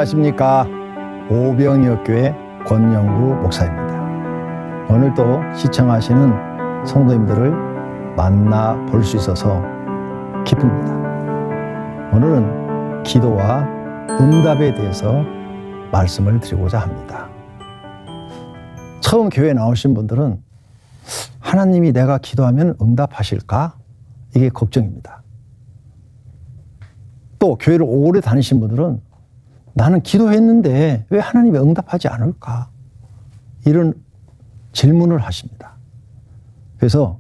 안녕하십니까. 오병이어교회 권영구 목사입니다. 오늘도 시청하시는 성도님들을 만나 볼 수 있어서 기쁩니다. 오늘은 기도와 응답에 대해서 말씀을 드리고자 합니다. 처음 교회에 나오신 분들은 하나님이 내가 기도하면 응답하실까? 이게 걱정입니다. 또 교회를 오래 다니신 분들은 나는 기도했는데 왜 하나님이 응답하지 않을까? 이런 질문을 하십니다. 그래서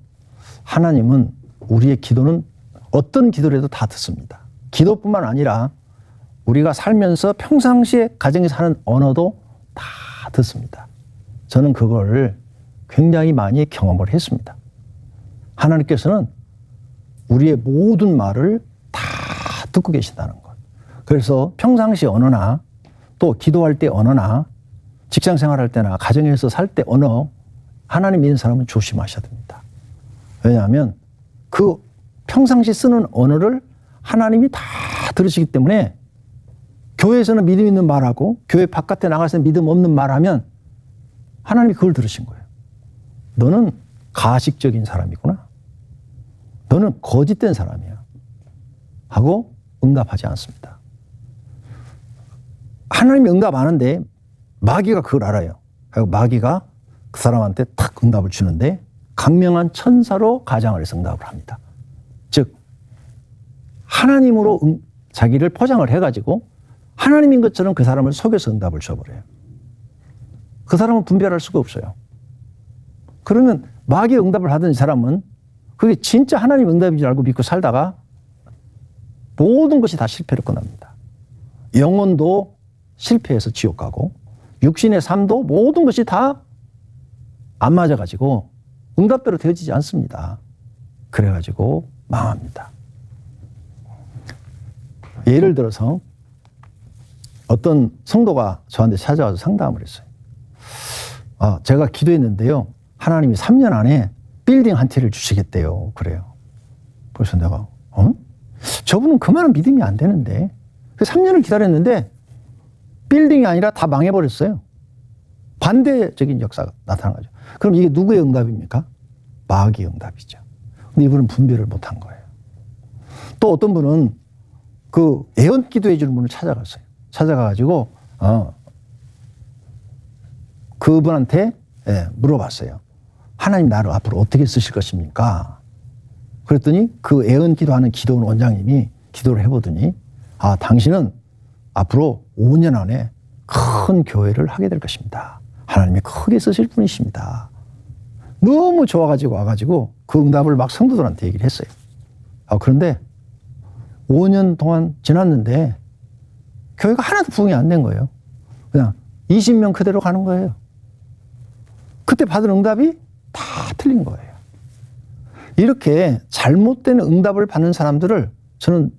하나님은 우리의 기도는 어떤 기도를 해도 다 듣습니다. 기도뿐만 아니라 우리가 살면서 평상시에 가정에서 하는 언어도 다 듣습니다. 저는 그걸 굉장히 많이 경험을 했습니다. 하나님께서는 우리의 모든 말을 다 듣고 계신다는 것. 그래서 평상시 언어나 또 기도할 때 언어나 직장 생활할 때나 가정에서 살 때 언어, 하나님 믿는 사람은 조심하셔야 됩니다. 왜냐하면 그 평상시 쓰는 언어를 하나님이 다 들으시기 때문에 교회에서는 믿음 있는 말하고 교회 바깥에 나가서 믿음 없는 말하면 하나님이 그걸 들으신 거예요. 너는 가식적인 사람이구나. 너는 거짓된 사람이야. 하고 응답하지 않습니다. 하나님이 응답하는데 마귀가 그걸 알아요. 그리고 마귀가 그 사람한테 탁 응답을 주는데 강명한 천사로 가장을 해서 응답을 합니다. 즉 하나님으로 자기를 포장을 해가지고 하나님인 것처럼 그 사람을 속여서 응답을 줘버려요. 그 사람은 분별할 수가 없어요. 그러면 마귀의 응답을 하던 사람은 그게 진짜 하나님 응답인 줄 알고 믿고 살다가 모든 것이 다 실패로 끝납니다. 영혼도 실패해서 지옥 가고 육신의 삶도 모든 것이 다 안 맞아가지고 응답대로 되어지지 않습니다. 그래가지고 망합니다. 예를 들어서 어떤 성도가 저한테 찾아와서 상담을 했어요. 제가 기도했는데요. 하나님이 3년 안에 빌딩 한 채를 주시겠대요. 그래요. 그래서 내가 저분은 그만한 믿음이 안 되는데 3년을 기다렸는데 빌딩이 아니라 다 망해버렸어요. 반대적인 역사가 나타난 거죠. 그럼 이게 누구의 응답입니까? 마귀의 응답이죠. 근데 이분은 분별을 못한 거예요. 또 어떤 분은 그 애언 기도해 주는 분을 찾아갔어요. 찾아가가지고 그분한테 물어봤어요. 하나님 나를 앞으로 어떻게 쓰실 것입니까? 그랬더니 그 애언 기도하는 기도원 원장님이 기도를 해보더니 당신은 앞으로 5년 안에 큰 교회를 하게 될 것입니다. 하나님이 크게 쓰실 분이십니다. 너무 좋아가지고 와가지고 그 응답을 막 성도들한테 얘기를 했어요. 그런데 5년 동안 지났는데 교회가 하나도 부흥이 안 된 거예요. 그냥 20명 그대로 가는 거예요. 그때 받은 응답이 다 틀린 거예요. 이렇게 잘못된 응답을 받는 사람들을 저는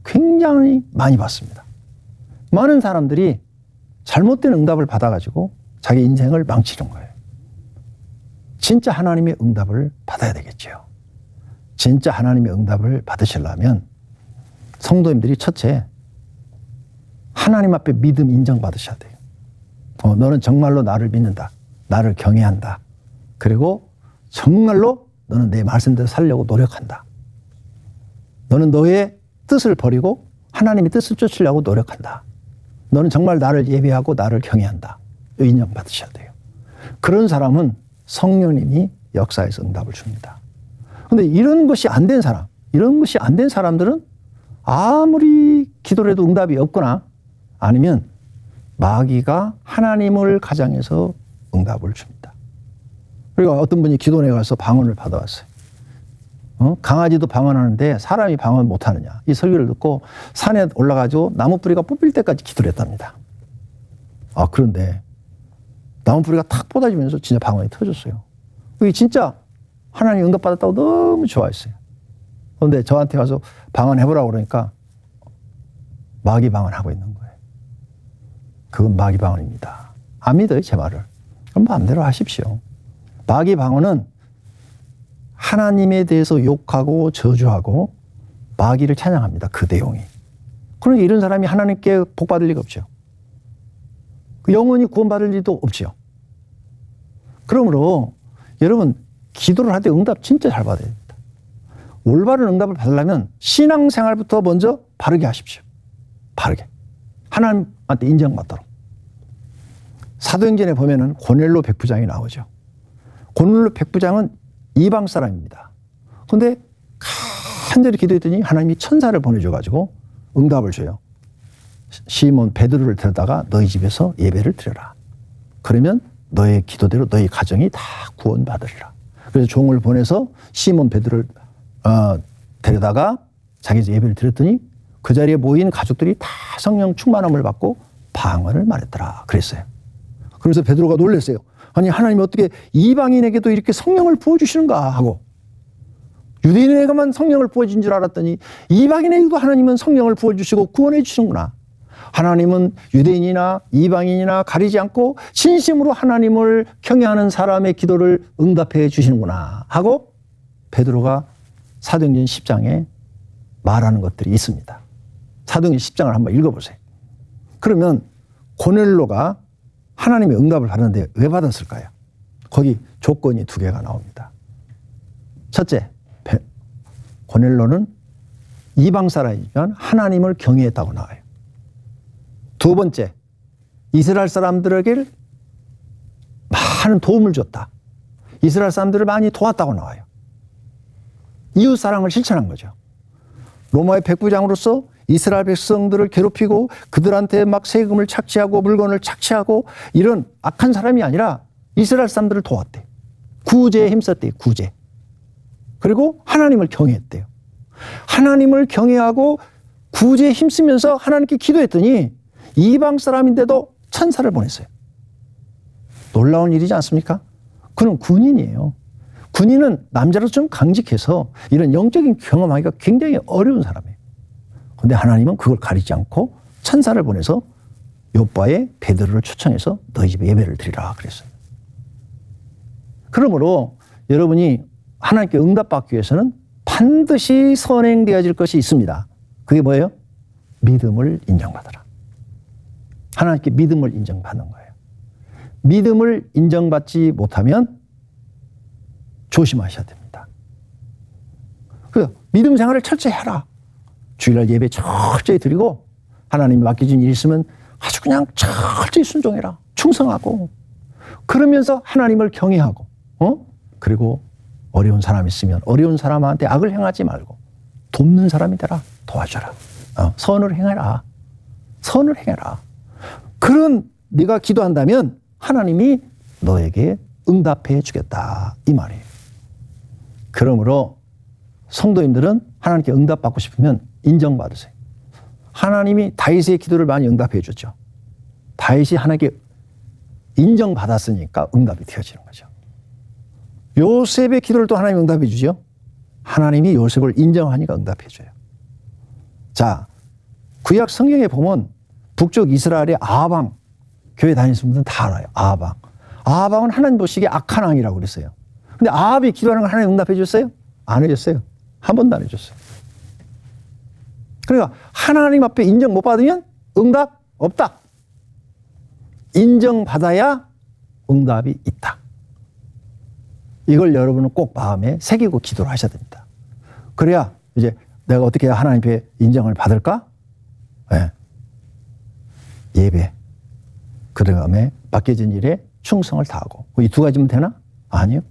굉장히 많이 봤습니다. 많은 사람들이 잘못된 응답을 받아가지고 자기 인생을 망치는 거예요. 진짜 하나님의 응답을 받아야 되겠죠. 진짜 하나님의 응답을 받으시려면 성도님들이 첫째, 하나님 앞에 믿음 인정받으셔야 돼요. 너는 정말로 나를 믿는다. 나를 경외한다. 그리고 정말로 너는 내 말씀대로 살려고 노력한다. 너는 너의 뜻을 버리고 하나님의 뜻을 쫓으려고 노력한다. 너는 정말 나를 예배하고 나를 경외한다. 인정받으셔야 돼요. 그런 사람은 성령님이 역사에서 응답을 줍니다. 그런데 이런 것이 안 된 사람, 이런 것이 안 된 사람들은 아무리 기도를 해도 응답이 없거나 아니면 마귀가 하나님을 가장해서 응답을 줍니다. 그리고 어떤 분이 기도원에 가서 방언을 받아왔어요. 강아지도 방언하는데 사람이 방언 못하느냐. 이 설교를 듣고 산에 올라가지고 나무 뿌리가 뽑힐 때까지 기도를 했답니다. 그런데 나무 뿌리가 탁 뻗어지면서 진짜 방언이 터졌어요. 그게 진짜 하나님 응답받았다고 너무 좋아했어요. 그런데 저한테 와서 방언해보라고 그러니까 마귀 방언하고 있는 거예요. 그건 마귀 방언입니다. 안 믿어요, 제 말을. 그럼 마음대로 하십시오. 마귀 방언은 하나님에 대해서 욕하고 저주하고 마귀를 찬양합니다. 그 내용이. 그러니까 이런 사람이 하나님께 복 받을 리가 없죠. 영원히 구원받을 리도 없지요. 그러므로 여러분 기도를 할 때 응답 진짜 잘 받아야 됩니다. 올바른 응답을 받으려면 신앙생활부터 먼저 바르게 하십시오. 바르게. 하나님한테 인정받도록. 사도행전에 보면은 고넬로 백부장이 나오죠. 고넬로 백부장은 이방 사람입니다. 그런데 간절히 기도했더니 하나님이 천사를 보내줘가지고 응답을 줘요. 시몬 베드로를 데려다가 너희 집에서 예배를 드려라. 그러면 너의 기도대로 너희 가정이 다 구원받으리라. 그래서 종을 보내서 시몬 베드로를 데려다가 자기 집 예배를 드렸더니 그 자리에 모인 가족들이 다 성령 충만함을 받고 방언을 말했더라. 그랬어요. 그래서 베드로가 놀랐어요. 아니 하나님이 어떻게 이방인에게도 이렇게 성령을 부어주시는가 하고, 유대인에게만 성령을 부어준 줄 알았더니 이방인에게도 하나님은 성령을 부어주시고 구원해 주시는구나. 하나님은 유대인이나 이방인이나 가리지 않고 진심으로 하나님을 경외하는 사람의 기도를 응답해 주시는구나 하고 베드로가 사도행전 10장에 말하는 것들이 있습니다. 사도행전 10장을 한번 읽어보세요. 그러면 고넬로가 하나님의 응답을 받았는데 왜 받았을까요? 거기 조건이 두 개가 나옵니다. 첫째, 고넬로는 이방 사람이지만 하나님을 경외했다고 나와요. 두 번째, 이스라엘 사람들에게 많은 도움을 줬다. 이스라엘 사람들을 많이 도왔다고 나와요. 이웃 사랑을 실천한 거죠. 로마의 백부장으로서 이스라엘 백성들을 괴롭히고 그들한테 막 세금을 착취하고 물건을 착취하고 이런 악한 사람이 아니라 이스라엘 사람들을 도왔대. 구제에 힘썼대. 구제. 그리고 하나님을 경외했대요. 하나님을 경외하고 구제에 힘쓰면서 하나님께 기도했더니 이방 사람인데도 천사를 보냈어요. 놀라운 일이지 않습니까? 그는 군인이에요. 군인은 남자로 좀 강직해서 이런 영적인 경험하기가 굉장히 어려운 사람이에요. 그런데 하나님은 그걸 가리지 않고 천사를 보내서 요바에 베드로를 초청해서 너희 집에 예배를 드리라 그랬어요. 그러므로 여러분이 하나님께 응답받기 위해서는 반드시 선행되어질 것이 있습니다. 그게 뭐예요? 믿음을 인정받아라. 하나님께 믿음을 인정받는 거예요. 믿음을 인정받지 못하면 조심하셔야 됩니다. 그래서 믿음 생활을 철저히 하라. 주일날 예배 철저히 드리고 하나님이 맡겨준 일 있으면 아주 그냥 철저히 순종해라. 충성하고 그러면서 하나님을 경외하고 그리고 어려운 사람 있으면 어려운 사람한테 악을 행하지 말고 돕는 사람이 되라. 도와줘라. 선을 행해라. 선을 행해라. 그런 네가 기도한다면 하나님이 너에게 응답해 주겠다 이 말이에요. 그러므로 성도님들은 하나님께 응답받고 싶으면 인정받으세요. 하나님이 다윗의 기도를 많이 응답해 줬죠. 다윗이 하나님께 인정받았으니까 응답이 되어지는 거죠. 요셉의 기도를 또 하나님이 응답해 주죠. 하나님이 요셉을 인정하니까 응답해 줘요. 자, 구약 성경에 보면 북쪽 이스라엘의 아방, 교회 다니시는 분들은 다 알아요. 아방. 아방은 하나님 보시기에 악한 왕이라고 그랬어요. 근데 아합이 기도하는 걸 하나님 응답해 줬어요? 안 해줬어요. 한 번도 안 해줬어요. 그러니까 하나님 앞에 인정 못 받으면 응답 없다. 인정받아야 응답이 있다. 이걸 여러분은 꼭 마음에 새기고 기도를 하셔야 됩니다. 그래야 이제 내가 어떻게 해야 하나님 앞에 인정을 받을까? 네. 예배. 그 다음에 맡겨진 일에 충성을 다하고. 이 두 가지면 되나? 아니요.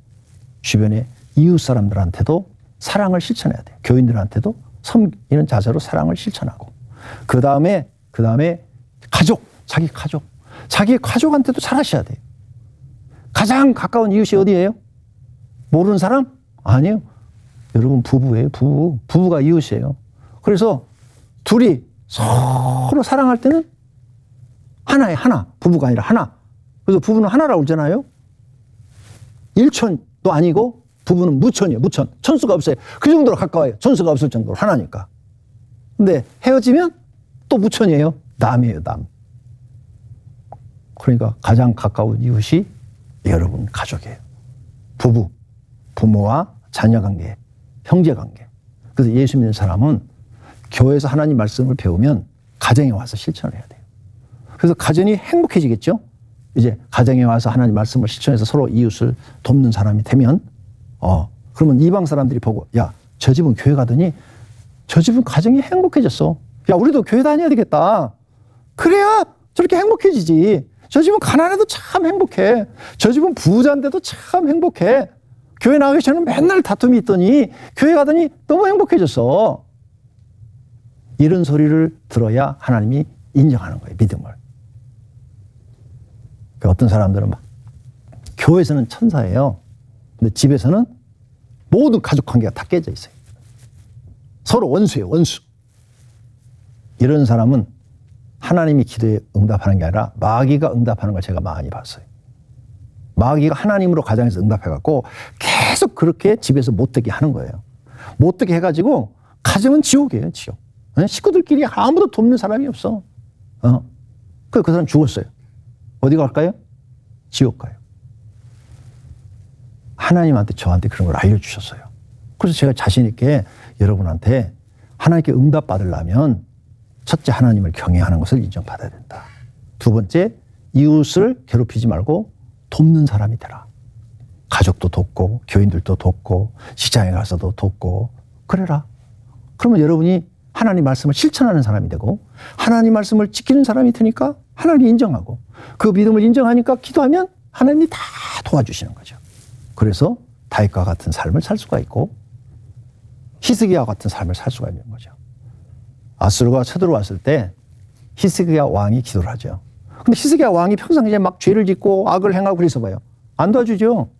주변에 이웃 사람들한테도 사랑을 실천해야 돼요. 교인들한테도 섬기는 자세로 사랑을 실천하고. 그 다음에 가족, 자기 가족한테도 잘하셔야 돼요. 가장 가까운 이웃이 어디예요? 모르는 사람? 아니에요. 여러분 부부예요. 부부가 이웃이에요. 그래서 둘이 서로 사랑할 때는 하나에 하나. 부부가 아니라 하나. 그래서 부부는 하나라고 그러잖아요. 일촌도 아니고 부부는 무촌이에요. 무촌. 천수가 없어요. 그 정도로 가까워요. 천수가 없을 정도로 하나니까. 근데 헤어지면 또 무촌이에요. 남이에요. 남. 그러니까 가장 가까운 이웃이 여러분 가족이에요. 부부. 부모와 자녀 관계. 형제 관계. 그래서 예수 믿는 사람은 교회에서 하나님 말씀을 배우면 가정에 와서 실천을 해야 돼요. 그래서 가정이 행복해지겠죠. 이제 가정에 와서 하나님 말씀을 실천해서 서로 이웃을 돕는 사람이 되면 그러면 이방 사람들이 보고 야, 저 집은 교회 가더니 저 집은 가정이 행복해졌어. 야, 우리도 교회 다녀야 되겠다. 그래야 저렇게 행복해지지. 저 집은 가난해도 참 행복해. 저 집은 부자인데도 참 행복해. 교회 나가기 전에 맨날 다툼이 있더니 교회 가더니 너무 행복해졌어. 이런 소리를 들어야 하나님이 인정하는 거예요. 믿음을. 어떤 사람들은 막 교회에서는 천사예요. 근데 집에서는 모든 가족 관계가 다 깨져 있어요. 서로 원수예요. 원수. 이런 사람은 하나님이 기도에 응답하는 게 아니라 마귀가 응답하는 걸 제가 많이 봤어요. 마귀가 하나님으로 가정에서 응답해갖고 계속 그렇게 집에서 못되게 하는 거예요. 못되게 해가지고 가정은 지옥이에요. 지옥. 식구들끼리 아무도 돕는 사람이 없어. 그 사람 죽었어요. 어디 갈까요? 지옥 가요. 하나님한테 저한테 그런 걸 알려주셨어요. 그래서 제가 자신 있게 여러분한테 하나님께 응답 받으려면 첫째, 하나님을 경외하는 것을 인정받아야 된다. 두 번째, 이웃을 괴롭히지 말고 돕는 사람이 되라. 가족도 돕고 교인들도 돕고 직장에 가서도 돕고 그래라. 그러면 여러분이 하나님 말씀을 실천하는 사람이 되고 하나님 말씀을 지키는 사람이 되니까 하나님이 인정하고 그 믿음을 인정하니까 기도하면 하나님이 다 도와주시는 거죠. 그래서 다윗과 같은 삶을 살 수가 있고 히스기야와 같은 삶을 살 수가 있는 거죠. 아수르가 쳐들어왔을 때 히스기야 왕이 기도를 하죠. 근데 히스기야 왕이 평상시에 막 죄를 짓고 악을 행하고 그래서 봐요. 안 도와주죠.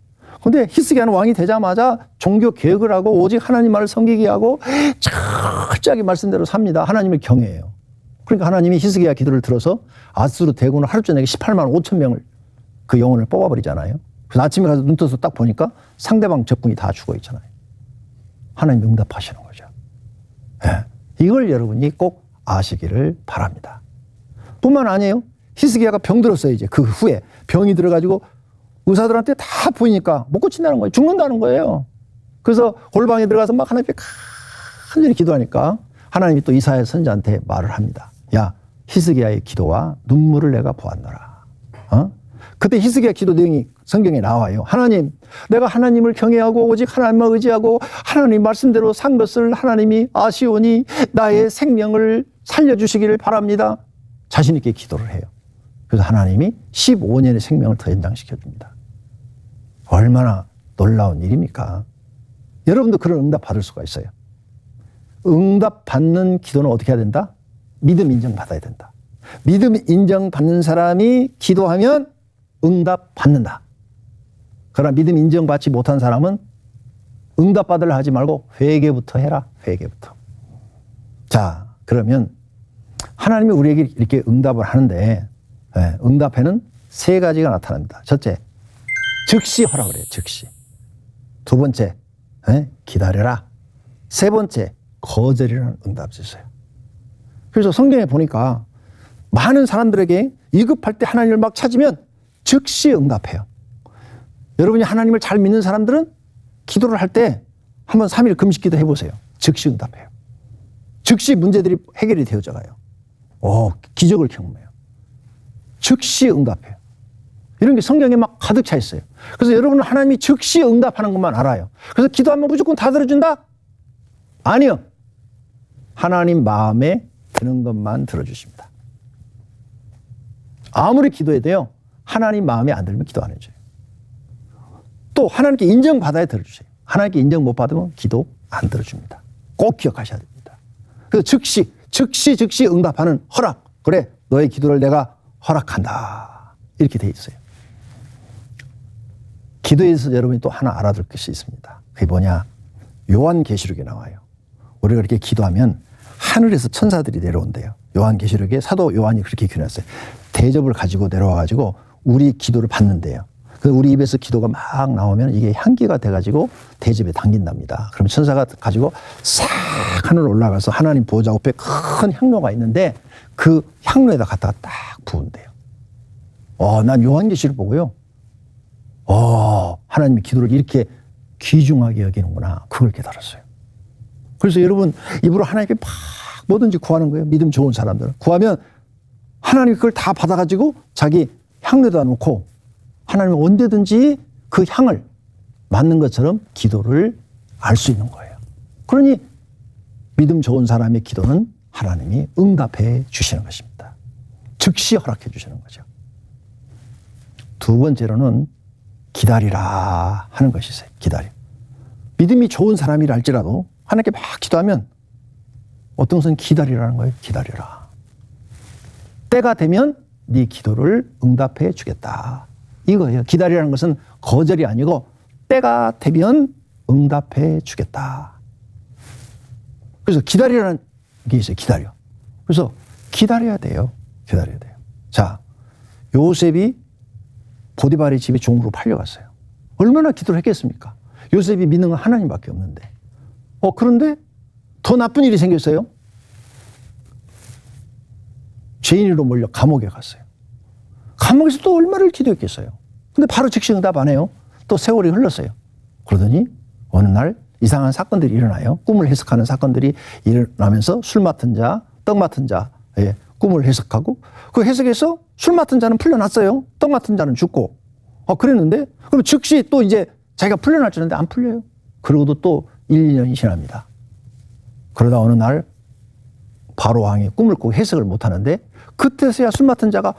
근데 히스기야는 왕이 되자마자 종교 개혁을 하고 오직 하나님 말을 섬기게 하고 철저하게 말씀대로 삽니다. 하나님을 경외해요. 그러니까 하나님이 히스기야 기도를 들어서 아수르 대군을 하루 전에 18만 5천 명을 그 영혼을 뽑아버리잖아요. 그래서 아침에 가서 눈 떠서 딱 보니까 상대방 적군이 다 죽어 있잖아요. 하나님 응답하시는 거죠. 네. 이걸 여러분이 꼭 아시기를 바랍니다. 뿐만 아니에요. 히스기야가 병들었어요. 이제 그 후에 병이 들어가지고 의사들한테 다 보이니까 못 고친다는 거예요. 죽는다는 거예요. 그래서 골방에 들어가서 막 하나님께 간절히 기도하니까 하나님이 또 이사야 선지자한테 말을 합니다. 야, 히스기야의 기도와 눈물을 내가 보았노라. 그때 히스기야 기도 내용이 성경에 나와요. 하나님, 내가 하나님을 경외하고 오직 하나님만 의지하고 하나님 말씀대로 산 것을 하나님이 아시오니 나의 생명을 살려주시기를 바랍니다. 자신 있게 기도를 해요. 그래서 하나님이 15년의 생명을 더 연장시켜 줍니다. 얼마나 놀라운 일입니까? 여러분도 그런 응답 받을 수가 있어요. 응답 받는 기도는 어떻게 해야 된다? 믿음 인정받아야 된다. 믿음 인정받는 사람이 기도하면 응답 받는다. 그러나 믿음 인정받지 못한 사람은 응답 받으려 하지 말고 회개부터 해라. 회개부터. 자, 그러면 하나님이 우리에게 이렇게 응답을 하는데 응답에는 세 가지가 나타납니다. 첫째, 즉시 허락을 해요. 즉시. 두 번째, 기다려라. 세 번째, 거절이라는 응답이 있어요. 그래서 성경에 보니까 많은 사람들에게 위급할 때 하나님을 막 찾으면 즉시 응답해요. 여러분이 하나님을 잘 믿는 사람들은 기도를 할 때 한번 3일 금식기도 해보세요. 즉시 응답해요. 즉시 문제들이 해결이 되어져 가요. 기적을 경험해요. 즉시 응답해요. 이런 게 성경에 막 가득 차 있어요. 그래서 여러분은 하나님이 즉시 응답하는 것만 알아요. 그래서 기도하면 무조건 다 들어준다? 아니요. 하나님 마음에 드는 것만 들어주십니다. 아무리 기도해도요, 하나님 마음에 안 들면 기도 안 해줘요. 또 하나님께 인정받아야 들어주세요. 하나님께 인정 못 받으면 기도 안 들어줍니다. 꼭 기억하셔야 됩니다. 그래서 즉시 응답하는 허락. 그래, 너의 기도를 내가 허락한다. 이렇게 돼 있어요. 기도에 대해서 여러분이 또 하나 알아둘 것이 있습니다. 그게 뭐냐? 요한계시록에 나와요. 우리가 이렇게 기도하면 하늘에서 천사들이 내려온대요. 요한계시록에 사도 요한이 그렇게 기록했어요. 대접을 가지고 내려와가지고 우리 기도를 받는데요. 그래서 우리 입에서 기도가 막 나오면 이게 향기가 돼가지고 대접에 당긴답니다. 그럼 천사가 가지고 싹 하늘 올라가서 하나님 보호자 옆에 큰 향로가 있는데 그 향로에다 갖다가 딱 부은대요. 난 요한계시를 보고요. 하나님이 기도를 이렇게 귀중하게 여기는구나. 그걸 깨달았어요. 그래서 여러분 입으로 하나님께 막 뭐든지 구하는 거예요. 믿음 좋은 사람들은. 구하면 하나님이 그걸 다 받아가지고 자기 향내다 놓고 하나님은 언제든지 그 향을 맡는 것처럼 기도를 알 수 있는 거예요. 그러니 믿음 좋은 사람의 기도는 하나님이 응답해 주시는 것입니다. 즉시 허락해 주시는 거죠. 두 번째로는 기다리라 하는 것이 있어요. 기다려. 믿음이 좋은 사람이라 할지라도 하나님께 막 기도하면 어떤 것은 기다리라는 거예요. 기다려라. 때가 되면 네 기도를 응답해 주겠다. 이거예요. 기다리라는 것은 거절이 아니고 때가 되면 응답해 주겠다. 그래서 기다리라는 게 있어요. 기다려. 그래서 기다려야 돼요. 기다려야 돼요. 자, 요셉이 보디발의 집에 종으로 팔려갔어요. 얼마나 기도를 했겠습니까? 요셉이 믿는 건 하나님밖에 없는데. 그런데 더 나쁜 일이 생겼어요. 죄인으로 몰려 감옥에 갔어요. 감옥에서 또 얼마를 기도했겠어요. 근데 바로 즉시 응답 안 해요. 또 세월이 흘렀어요. 그러더니 어느 날 이상한 사건들이 일어나요. 꿈을 해석하는 사건들이 일어나면서 술 맡은 자, 떡 맡은 자의 꿈을 해석하고 그 해석에서 술 맡은 자는 풀려났어요. 떡 맡은 자는 죽고. 그랬는데 그럼 즉시 또 이제 자기가 풀려날 줄 알았는데 안 풀려요. 그러고도 또 1, 2년이 지납니다. 그러다 어느 날 바로 왕이 꿈을 꾸고 해석을 못 하는데 그때서야 술 맡은 자가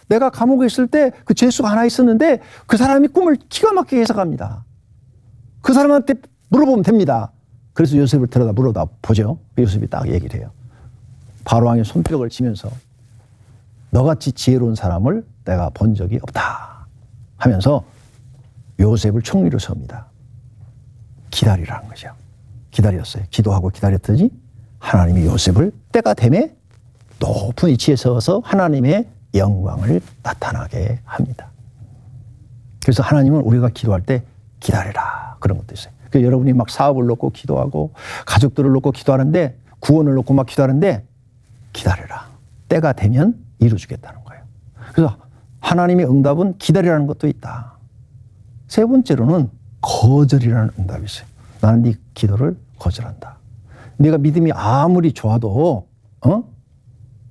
내가 감옥에 있을 때 그 죄수가 하나 있었는데 그 사람이 꿈을 기가 막히게 해석합니다. 그 사람한테 물어보면 됩니다. 그래서 요셉을 데려다 물어다 보죠. 요셉이 딱 얘기를 해요. 바로 왕이 손뼉을 치면서 너같이 지혜로운 사람을 내가 본 적이 없다 하면서 요셉을 총리로 세웁니다. 기다리라는 거죠. 기다렸어요. 기도하고 기다렸더니 하나님이 요셉을 때가 되매 높은 위치에 서서 하나님의 영광을 나타나게 합니다. 그래서 하나님은 우리가 기도할 때 기다리라 그런 것도 있어요. 그래서 여러분이 막 사업을 놓고 기도하고 가족들을 놓고 기도하는데 구원을 놓고 막 기도하는데 기다려라. 때가 되면 이루어주겠다는 거예요. 그래서 하나님의 응답은 기다리라는 것도 있다. 세 번째로는 거절이라는 응답이 있어요. 나는 네 기도를 거절한다. 네가 믿음이 아무리 좋아도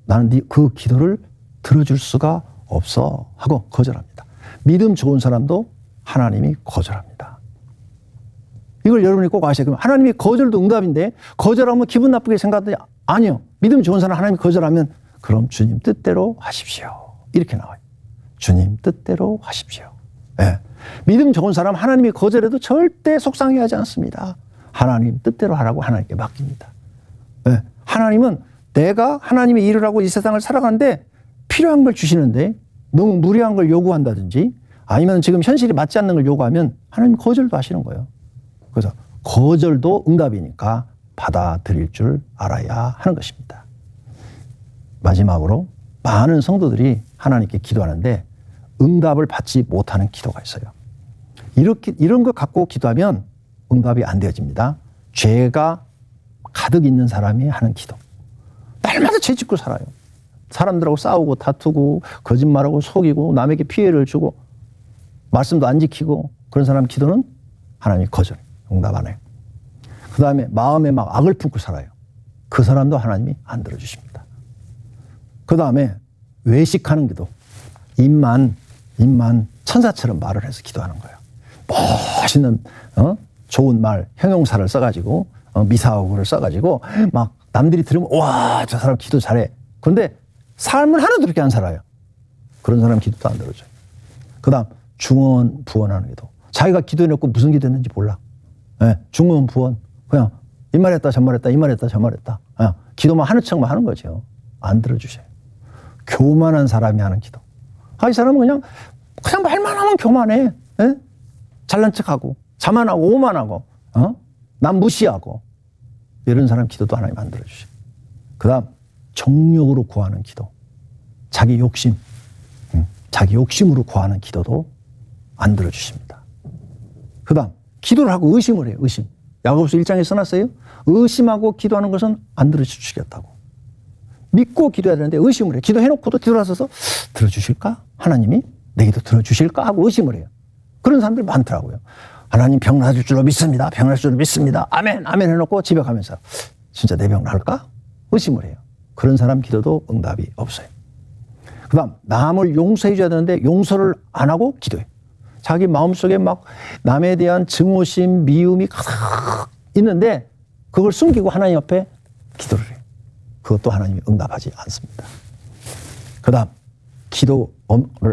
나는 네 그 기도를 들어줄 수가 없어 하고 거절합니다. 믿음 좋은 사람도 하나님이 거절합니다. 이걸 여러분이 꼭 아셔야 돼요. 하나님이 거절도 응답인데 거절하면 기분 나쁘게 생각하더니 아니요. 믿음 좋은 사람 하나님이 거절하면 그럼 주님 뜻대로 하십시오. 이렇게 나와요. 주님 뜻대로 하십시오. 네. 믿음 좋은 사람 하나님이 거절해도 절대 속상해하지 않습니다. 하나님 뜻대로 하라고 하나님께 맡깁니다. 네. 하나님은 내가 하나님의 일을 하고 이 세상을 살아가는데 필요한 걸 주시는데 너무 무리한 걸 요구한다든지 아니면 지금 현실이 맞지 않는 걸 요구하면 하나님 거절도 하시는 거예요. 그래서 거절도 응답이니까 받아들일 줄 알아야 하는 것입니다. 마지막으로 많은 성도들이 하나님께 기도하는데 응답을 받지 못하는 기도가 있어요. 이런 거 갖고 기도하면 응답이 안 되어집니다. 죄가 가득 있는 사람이 하는 기도. 날마다 죄 짓고 살아요. 사람들하고 싸우고 다투고 거짓말하고 속이고 남에게 피해를 주고 말씀도 안 지키고 그런 사람 기도는 하나님이 거절, 응답 안 해요. 그 다음에 마음에 막 악을 품고 살아요. 그 사람도 하나님이 안 들어주십니다. 그 다음에 외식하는 기도. 입만 천사처럼 말을 해서 기도하는 거예요. 멋있는 좋은 말, 형용사를 써가지고 미사오구를 써가지고 막 남들이 들으면 와, 저 사람 기도 잘해. 그런데 삶은 하나도 그렇게 안 살아요. 그런 사람 기도도 안 들어줘요. 그 다음 중언 부언하는 기도. 자기가 기도해놓고 무슨 기도했는지 몰라. 네, 중언 부언. 그냥 이 말했다 저 말했다 이 말했다 저 말했다. 기도만 하는 척만 하는 거죠. 안 들어주셔요. 교만한 사람이 하는 기도. 이 사람은 그냥 말만 하면 교만해. 네? 잘난 척하고 자만하고 오만하고 남 무시하고 이런 사람 기도도 하나님 안 들어주셔요. 그 다음 정욕으로 구하는 기도. 자기 욕심으로 구하는 기도도 안 들어주십니다. 그 다음 기도를 하고 의심을 해요. 의심. 야고보서 1장에 써놨어요. 의심하고 기도하는 것은 안 들어주시겠다고. 믿고 기도해야 되는데 의심을 해요. 기도해놓고도 뒤돌아서서 들어주실까? 하나님이 내 기도 들어주실까? 하고 의심을 해요. 그런 사람들 많더라고요. 하나님 병 나아줄 줄로 믿습니다. 병 나아줄 줄로 믿습니다. 아멘 아멘 해놓고 집에 가면서 진짜 내 병 나을까? 의심을 해요. 그런 사람 기도도 응답이 없어요. 그다음 남을 용서해 줘야 되는데 용서를 안 하고 기도해. 자기 마음속에 막 남에 대한 증오심, 미움이 가득 있는데 그걸 숨기고 하나님 앞에 기도를 해요. 그것도 하나님이 응답하지 않습니다. 그다음 기도를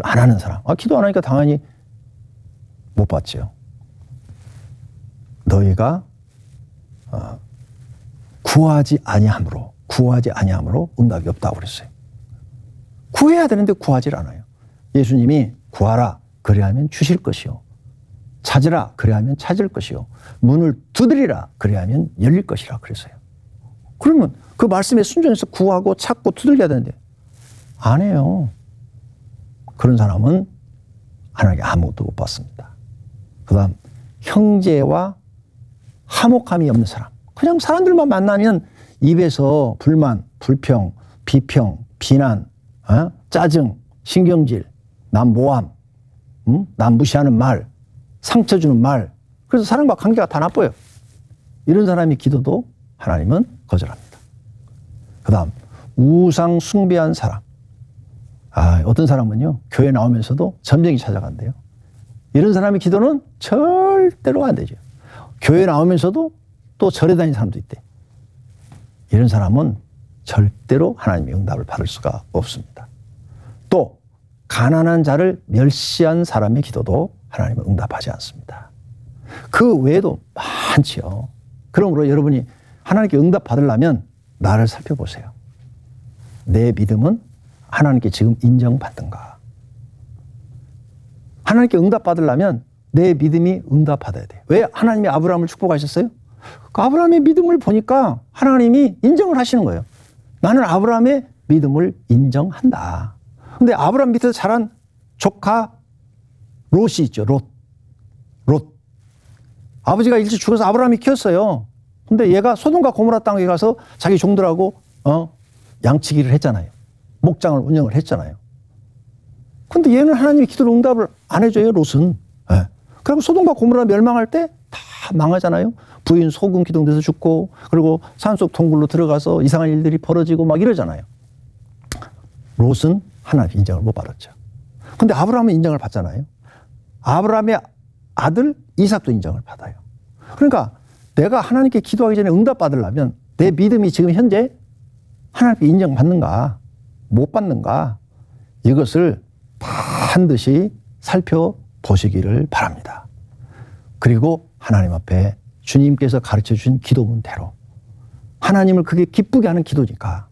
안 하는 사람. 기도 안 하니까 당연히 못 받지요. 너희가 구하지 아니함으로 응답이 없다고 그랬어요. 구해야 되는데 구하질 않아요. 예수님이 구하라 그리하면 주실 것이요, 찾으라 그리하면 찾을 것이요, 문을 두드리라 그리하면 열릴 것이라 그랬어요. 그러면 그 말씀에 순종해서 구하고 찾고 두들겨야 되는데 안 해요. 그런 사람은 하나님께 아무것도 못 받습니다. 그 다음 형제와 화목함이 없는 사람. 그냥 사람들만 만나면 입에서 불만, 불평, 비평, 비난, 짜증, 신경질, 남 모함, 남 무시하는 말, 상처 주는 말. 그래서 사람과 관계가 다 나빠요. 이런 사람이 기도도 하나님은 거절합니다. 그 다음 우상 숭배한 사람. 어떤 사람은요, 교회 나오면서도 점쟁이 찾아간대요. 이런 사람의 기도는 절대로 안 되죠. 교회 나오면서도 또 절에 다니는 사람도 있대. 이런 사람은 절대로 하나님의 응답을 받을 수가 없습니다. 또 가난한 자를 멸시한 사람의 기도도 하나님은 응답하지 않습니다. 그 외에도 많지요. 그러므로 여러분이 하나님께 응답 받으려면 나를 살펴보세요. 내 믿음은 하나님께 지금 인정받는가? 하나님께 응답 받으려면 내 믿음이 응답받아야 돼요. 왜 하나님이 아브라함을 축복하셨어요? 그 아브라함의 믿음을 보니까 하나님이 인정을 하시는 거예요. 나는 아브라함의 믿음을 인정한다. 근데 아브라함 밑에서 자란 조카 롯이 있죠. 롯. 아버지가 일찍 죽어서 아브라함이 키웠어요. 근데 얘가 소돔과 고모라 땅에 가서 자기 종들하고 양치기를 했잖아요. 목장을 운영을 했잖아요. 근데 얘는 하나님의 기도로 응답을 안 해줘요, 롯은. 그리고 소돔과 고모라 멸망할 때 다 망하잖아요. 부인 소금 기둥돼서 죽고, 그리고 산속 동굴로 들어가서 이상한 일들이 벌어지고 막 이러잖아요. 롯은 하나님 인정을 못 받았죠. 근데 아브라함은 인정을 받잖아요. 아브라함의 아들 이삭도 인정을 받아요. 그러니까 내가 하나님께 기도하기 전에 응답 받으려면 내 믿음이 지금 현재 하나님께 인정받는가 못 받는가, 이것을 반드시 살펴보시기를 바랍니다. 그리고 하나님 앞에 주님께서 가르쳐 주신 기도문대로, 하나님을 그게 기쁘게 하는 기도니까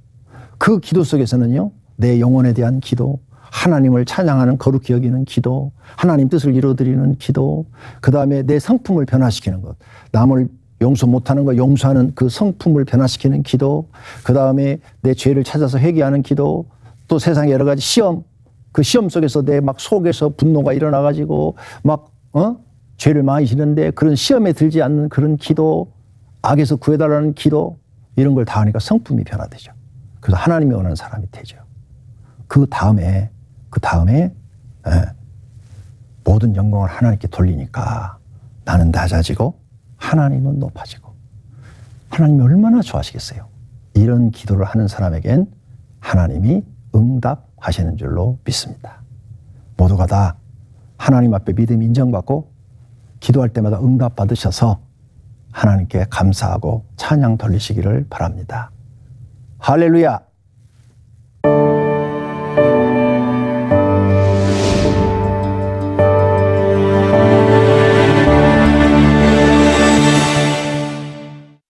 그 기도 속에서는요, 내 영혼에 대한 기도, 하나님을 찬양하는 거룩히 여기는 기도, 하나님 뜻을 이루어드리는 기도, 그 다음에 내 성품을 변화시키는 것, 남을 용서 못하는 거 용서하는 그 성품을 변화시키는 기도, 그 다음에 내 죄를 찾아서 회개하는 기도, 또 세상의 여러 가지 시험, 그 시험 속에서 내 막 속에서 분노가 일어나가지고 막 죄를 많이 지는데 그런 시험에 들지 않는 그런 기도, 악에서 구해달라는 기도, 이런 걸 다 하니까 성품이 변화되죠. 그래서 하나님이 원하는 사람이 되죠. 그 다음에 모든 영광을 하나님께 돌리니까 나는 낮아지고 하나님은 높아지고, 하나님이 얼마나 좋아하시겠어요. 이런 기도를 하는 사람에겐 하나님이 응답하시는 줄로 믿습니다. 모두가 다 하나님 앞에 믿음 인정받고 기도할 때마다 응답 받으셔서 하나님께 감사하고 찬양 돌리시기를 바랍니다. 할렐루야.